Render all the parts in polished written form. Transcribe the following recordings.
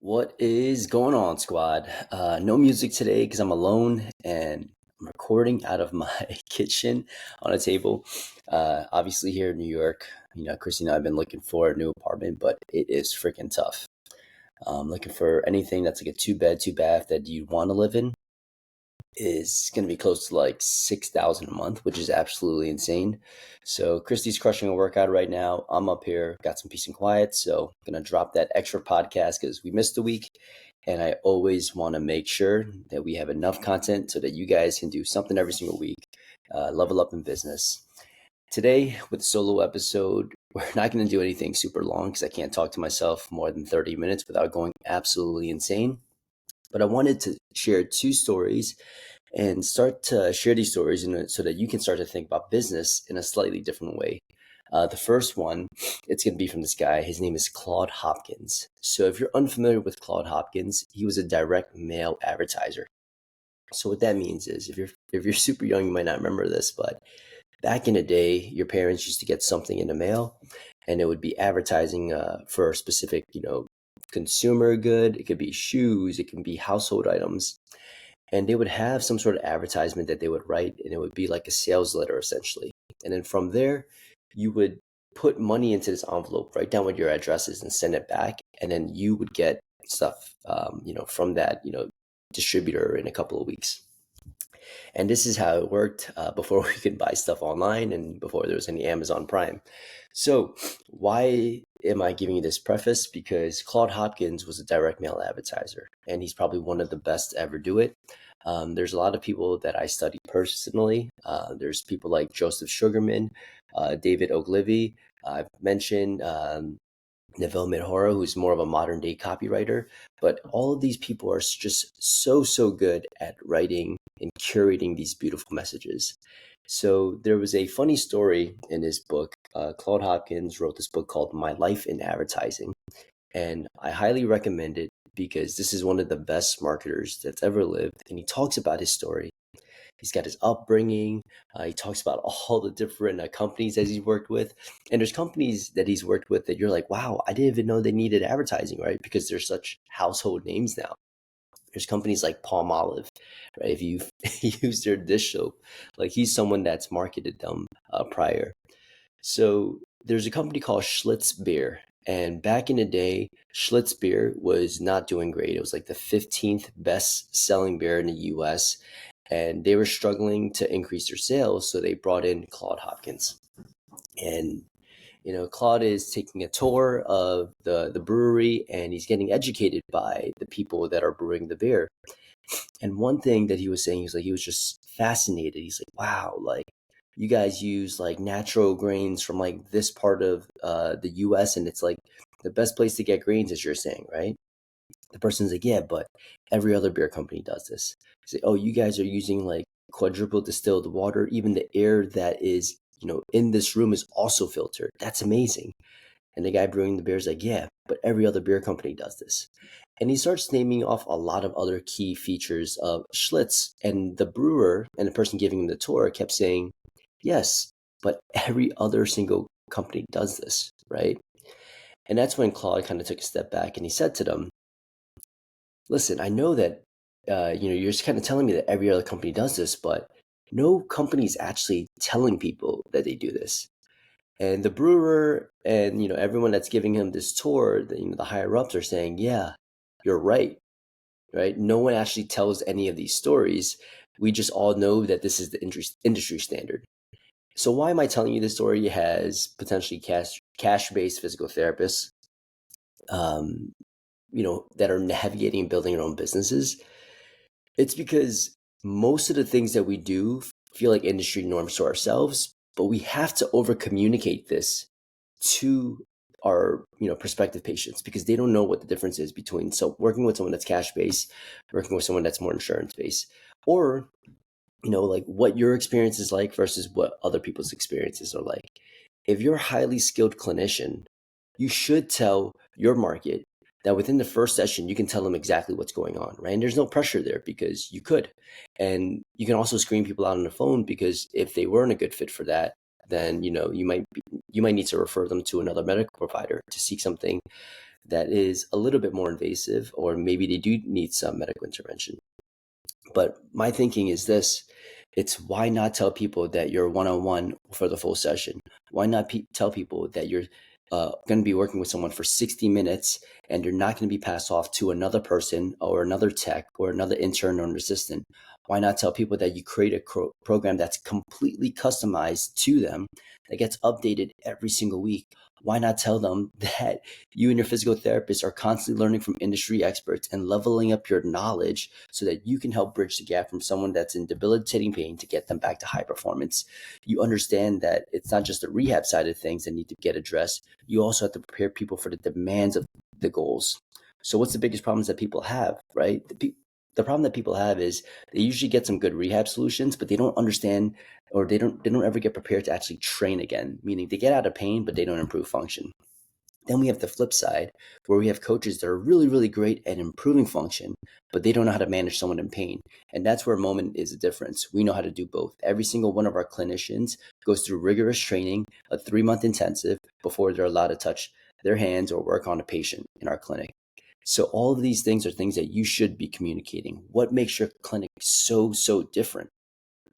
What is going on, squad? No music today because I'm alone and I'm recording out of my kitchen on a table. Obviously, here in New York, Christy and I have been looking for a new apartment, but it is freaking tough. Looking for anything that's like a two bed, two bath that you want to live in is going to be close to like 6,000 a month, which is absolutely insane. So Christy's crushing a workout right now. I'm up here, got some peace and quiet. So I'm going to drop that extra podcast because we missed a week. And I always want to make sure that we have enough content so that you guys can do something every single week, level up in business. Today, with the solo episode, we're not going to do anything super long because I can't talk to myself more than 30 minutes without going absolutely insane. But I wanted to share two stories and start to share these stories so that you can start to think about business in a slightly different way. The first one, it's going to be from this guy. His name is Claude Hopkins. So if you're unfamiliar with Claude Hopkins, he was a direct mail advertiser. So what that means is if you're super young, you might not remember this, but back in the day, your parents used to get something in the mail and it would be advertising for a specific, consumer good. It could be shoes, it can be household items. And they would have some sort of advertisement that they would write, and it would be like a sales letter essentially. And then from there, you would put money into this envelope, write down what your address is, and send it back. And then you would get stuff, from that, distributor in a couple of weeks. And this is how it worked before we could buy stuff online and before there was any Amazon Prime. So why am I giving you this preface? Because Claude Hopkins was a direct mail advertiser, and he's probably one of the best to ever do it. There's a lot of people that I study personally. There's people like Joseph Sugarman, David Ogilvy. I've mentioned Neville Midhora, who's more of a modern day copywriter. But all of these people are just so good at writing and curating these beautiful messages. So there was a funny story in his book. Claude Hopkins wrote this book called My Life in Advertising. And I highly recommend it because this is one of the best marketers that's ever lived. And he talks about his story. He's got his upbringing. He talks about all the different companies that he's worked with. And there's companies that he's worked with that you're like, wow, I didn't even know they needed advertising, right? Because they're such household names now. There's companies like Palmolive, right? If you use their dish soap, like he's someone that's marketed them prior. So there's a company called Schlitz Beer. And back in the day, Schlitz Beer was not doing great. It was like the 15th best selling beer in the US. And they were struggling to increase their sales. So they brought in Claude Hopkins. And Claude is taking a tour of the brewery and he's getting educated by the people that are brewing the beer. And one thing that he was saying, he was just fascinated. He's like, wow, like you guys use like natural grains from like this part of the US and it's like the best place to get grains, as you're saying, right? The person's like, yeah, but every other beer company does this. He's like, oh, you guys are using like quadruple distilled water. Even the air that is, in this room is also filtered. That's amazing. And the guy brewing the beer is like, yeah, but every other beer company does this. And he starts naming off a lot of other key features of Schlitz. And the brewer and the person giving him the tour kept saying, yes, but every other single company does this, right? And that's when Claude kind of took a step back and he said to them, listen, I know that you're just kind of telling me that every other company does this, but no company is actually telling people that they do this. And the brewer and everyone that's giving him this tour, the higher ups are saying, yeah, you're right, right? No one actually tells any of these stories. We just all know that this is the industry standard. So why am I telling you this story as potentially cash-based physical therapists? That are navigating and building their own businesses? It's because most of the things that we do feel like industry norms to ourselves, but we have to over communicate this to our prospective patients because they don't know what the difference is between working with someone that's cash based, working with someone that's more insurance based, or like what your experience is like versus what other people's experiences are like. If you're a highly skilled clinician, you should tell your market that within the first session, you can tell them exactly what's going on, right? And there's no pressure there because you could. And you can also screen people out on the phone because if they weren't a good fit for that, then you might need to refer them to another medical provider to seek something that is a little bit more invasive, or maybe they do need some medical intervention. But my thinking is this: it's why not tell people that you're one-on-one for the full session? Why not tell people that you're going to be working with someone for 60 minutes and you're not going to be passed off to another person or another tech or another intern or an assistant? Why not tell people that you create a program that's completely customized to them, that gets updated every single week? Why not tell them that you and your physical therapist are constantly learning from industry experts and leveling up your knowledge so that you can help bridge the gap from someone that's in debilitating pain to get them back to high performance? You understand that it's not just the rehab side of things that need to get addressed. You also have to prepare people for the demands of the goals. So what's the biggest problems that people have, right? The problem that people have is they usually get some good rehab solutions, but they don't understand, or they don't ever get prepared to actually train again, meaning they get out of pain, but they don't improve function. Then we have the flip side, where we have coaches that are really, really great at improving function, but they don't know how to manage someone in pain. And that's where Moment is a difference. We know how to do both. Every single one of our clinicians goes through rigorous training, a 3-month intensive, before they're allowed to touch their hands or work on a patient in our clinic. So all of these things are things that you should be communicating. What makes your clinic so, so different?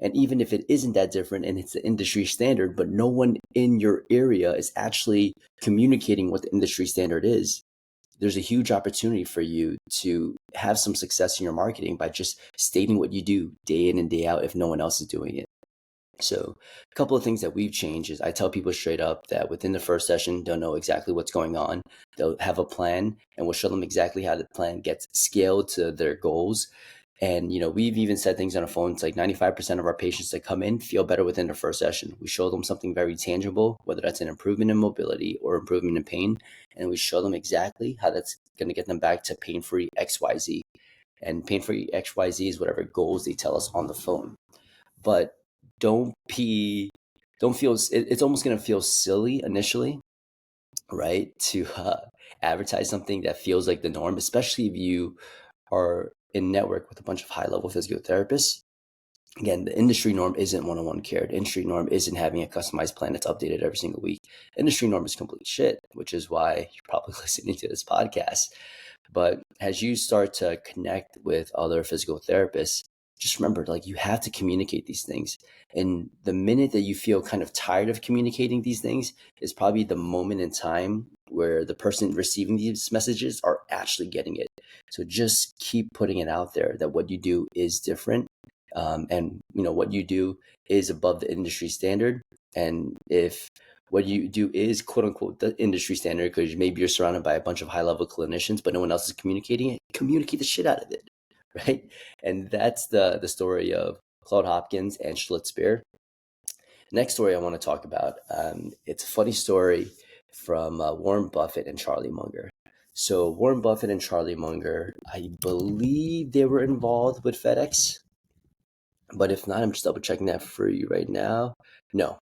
And even if it isn't that different and it's the industry standard, but no one in your area is actually communicating what the industry standard is, there's a huge opportunity for you to have some success in your marketing by just stating what you do day in and day out if no one else is doing it. So a couple of things that we've changed is I tell people straight up that within the first session, they'll know exactly what's going on. They'll have a plan, and we'll show them exactly how the plan gets scaled to their goals. And, we've even said things on the phone. It's like 95% of our patients that come in feel better within the first session. We show them something very tangible, whether that's an improvement in mobility or improvement in pain. And we show them exactly how that's going to get them back to pain-free XYZ. And pain-free XYZ is whatever goals they tell us on the phone. But don't be, don't feel, it's almost going to feel silly initially, right? To advertise something that feels like the norm, especially if you are in network with a bunch of high-level physical therapists. Again, the industry norm isn't one-on-one care. The industry norm isn't having a customized plan that's updated every single week. Industry norm is complete shit, which is why you're probably listening to this podcast. But as you start to connect with other physical therapists, just remember, like, you have to communicate these things. And the minute that you feel kind of tired of communicating these things is probably the moment in time where the person receiving these messages are actually getting it. So just keep putting it out there that what you do is different. And what you do is above the industry standard. And if what you do is quote unquote the industry standard, because maybe you're surrounded by a bunch of high level clinicians, but no one else is communicating it, communicate the shit out of it, right? And that's the story of Claude Hopkins and Schlitz Beer. Next story I want to talk about, it's a funny story from Warren Buffett and Charlie Munger. So Warren Buffett and Charlie Munger, I believe they were involved with FedEx, but if not, I'm just double checking that for you right now. No,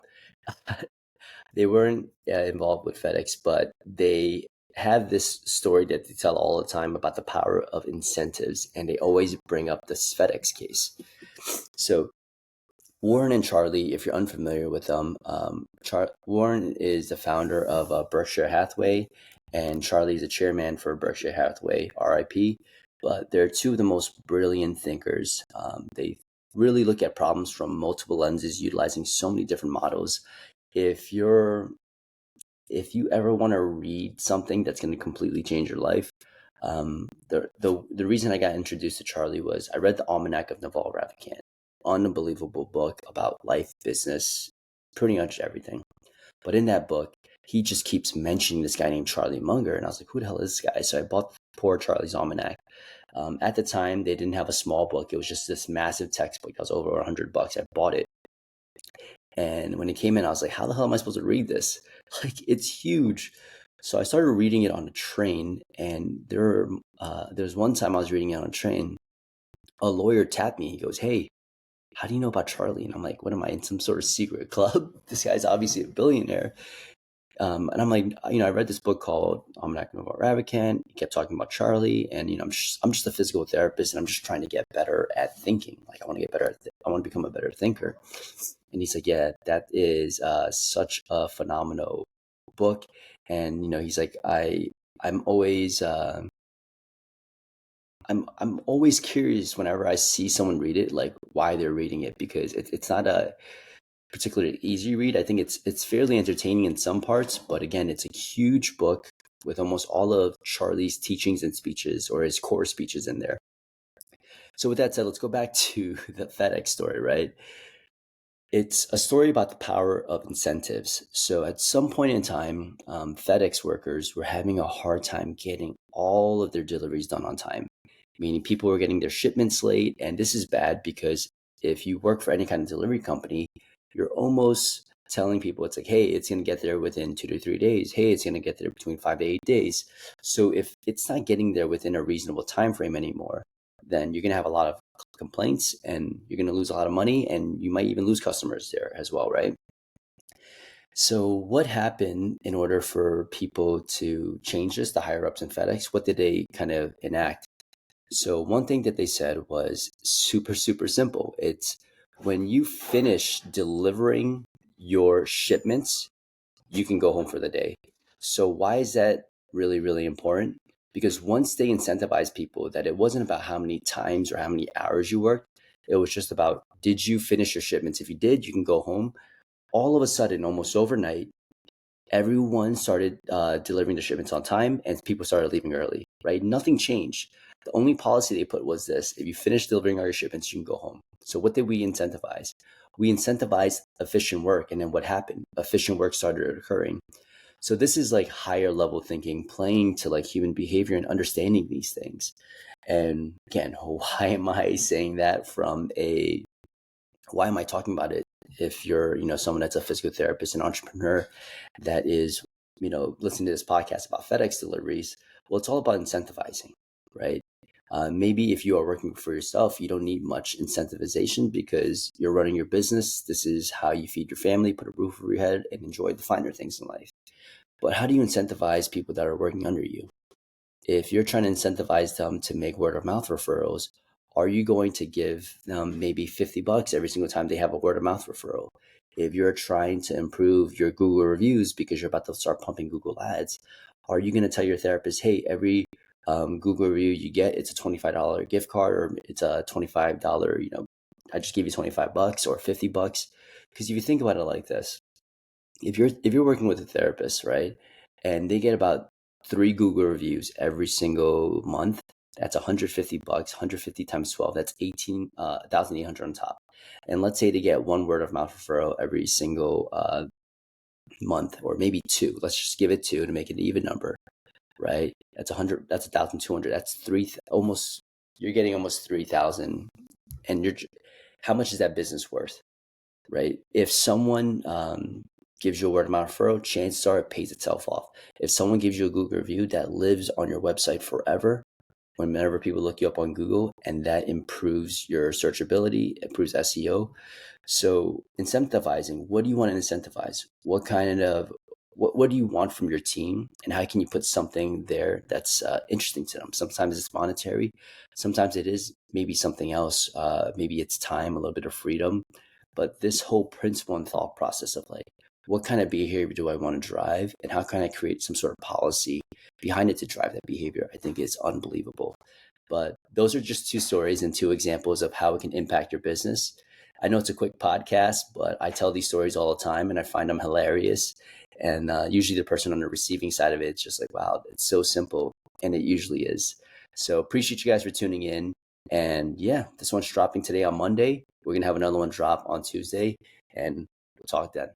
they weren't involved with FedEx, but they have this story that they tell all the time about the power of incentives, and they always bring up this FedEx case. So Warren and Charlie, if you're unfamiliar with them, Warren is the founder of Berkshire Hathaway, and Charlie is the chairman for Berkshire Hathaway, RIP. But they're two of the most brilliant thinkers. They really look at problems from multiple lenses, utilizing so many different models. If you ever want to read something that's going to completely change your life, the reason I got introduced to Charlie was I read the Almanac of Naval Ravikant. Unbelievable book about life, business, pretty much everything. But in that book, he just keeps mentioning this guy named Charlie Munger, and I was like, who the hell is this guy? So I bought poor Charlie's Almanac. At the time, they didn't have a small book. It was just this massive textbook that was over $100. I bought it. And when it came in, I was like, how the hell am I supposed to read this? Like, it's huge. So I started reading it on a train, and there's one time I was reading it on a train. A lawyer tapped me. He goes, hey, how do you know about Charlie? And I'm like, what am I, in some sort of secret club? This guy's obviously a billionaire. And I'm like, I read this book called Almanac of Naval Ravikant. He kept talking about Charlie, and I'm just a physical therapist, and I'm just trying to get better at thinking. Like, I want to get better I want to become a better thinker. And he's like, yeah, that is such a phenomenal book. And he's like, I'm always I'm always curious whenever I see someone read it, like why they're reading it, because it's not a particularly easy read. I think it's fairly entertaining in some parts, but again, it's a huge book with almost all of Charlie's teachings and speeches, or his core speeches, in there. So with that said, let's go back to the FedEx story, right? It's a story about the power of incentives. So at some point in time, FedEx workers were having a hard time getting all of their deliveries done on time, meaning people were getting their shipments late. And this is bad because if you work for any kind of delivery company, you're almost telling people it's like, hey, it's going to get there within 2 to 3 days. Hey, it's going to get there between 5 to 8 days. So if it's not getting there within a reasonable time frame anymore, then you're going to have a lot of complaints and you're going to lose a lot of money, and you might even lose customers there as well, right? So what happened in order for people to change this, the higher ups in FedEx? What did they kind of enact? So one thing that they said was super, super simple. It's when you finish delivering your shipments, you can go home for the day. So why is that really, really important? Because once they incentivize people that it wasn't about how many times or how many hours you worked, it was just about, did you finish your shipments? If you did, you can go home. All of a sudden, almost overnight, everyone started delivering the shipments on time, and people started leaving early, right? Nothing changed. The only policy they put was this: if you finish delivering all your shipments, you can go home. So what did we incentivize? We incentivized efficient work. And then what happened? Efficient work started occurring. So this is like higher level thinking, playing to like human behavior and understanding these things. And again, why am I saying that from a why am I talking about it? If you're, someone that's a physical therapist, an entrepreneur that is, listening to this podcast about FedEx deliveries, well, it's all about incentivizing, right? Maybe if you are working for yourself, you don't need much incentivization because you're running your business. This is how you feed your family, put a roof over your head, and enjoy the finer things in life. But how do you incentivize people that are working under you? If you're trying to incentivize them to make word of mouth referrals, are you going to give them maybe $50 every single time they have a word of mouth referral? If you're trying to improve your Google reviews because you're about to start pumping Google ads, are you going to tell your therapist, hey, every Google review you get, it's a $25 gift card, or it's a $25, I just give you $25 or $50? Because if you think about it like this, if you're working with a therapist, right, and they get about 3 Google reviews every single month, that's $150. 150 times 12, that's 18,800 on top. And let's say they get one word of mouth referral every single month, or maybe two. Let's just give it two to make it an even number, right? That's 100. That's 1,200. That's almost. You're getting almost 3,000, and how much is that business worth? Right? If someone gives you a word of mouth referral, chances are it pays itself off. If someone gives you a Google review that lives on your website forever, whenever people look you up on Google, and that improves your searchability, improves SEO. So incentivizing, what do you want to incentivize? What do you want from your team, and how can you put something there that's interesting to them? Sometimes it's monetary, sometimes it is maybe something else. Maybe it's time, a little bit of freedom. But this whole principle and thought process of like, what kind of behavior do I want to drive, and how can I create some sort of policy behind it to drive that behavior, I think is unbelievable. But those are just 2 stories and 2 examples of how it can impact your business. I know it's a quick podcast, but I tell these stories all the time and I find them hilarious. And usually the person on the receiving side of it, it's just like, wow, it's so simple. And it usually is. So appreciate you guys for tuning in. And yeah, this one's dropping today on Monday. We're going to have another one drop on Tuesday, and we'll talk then.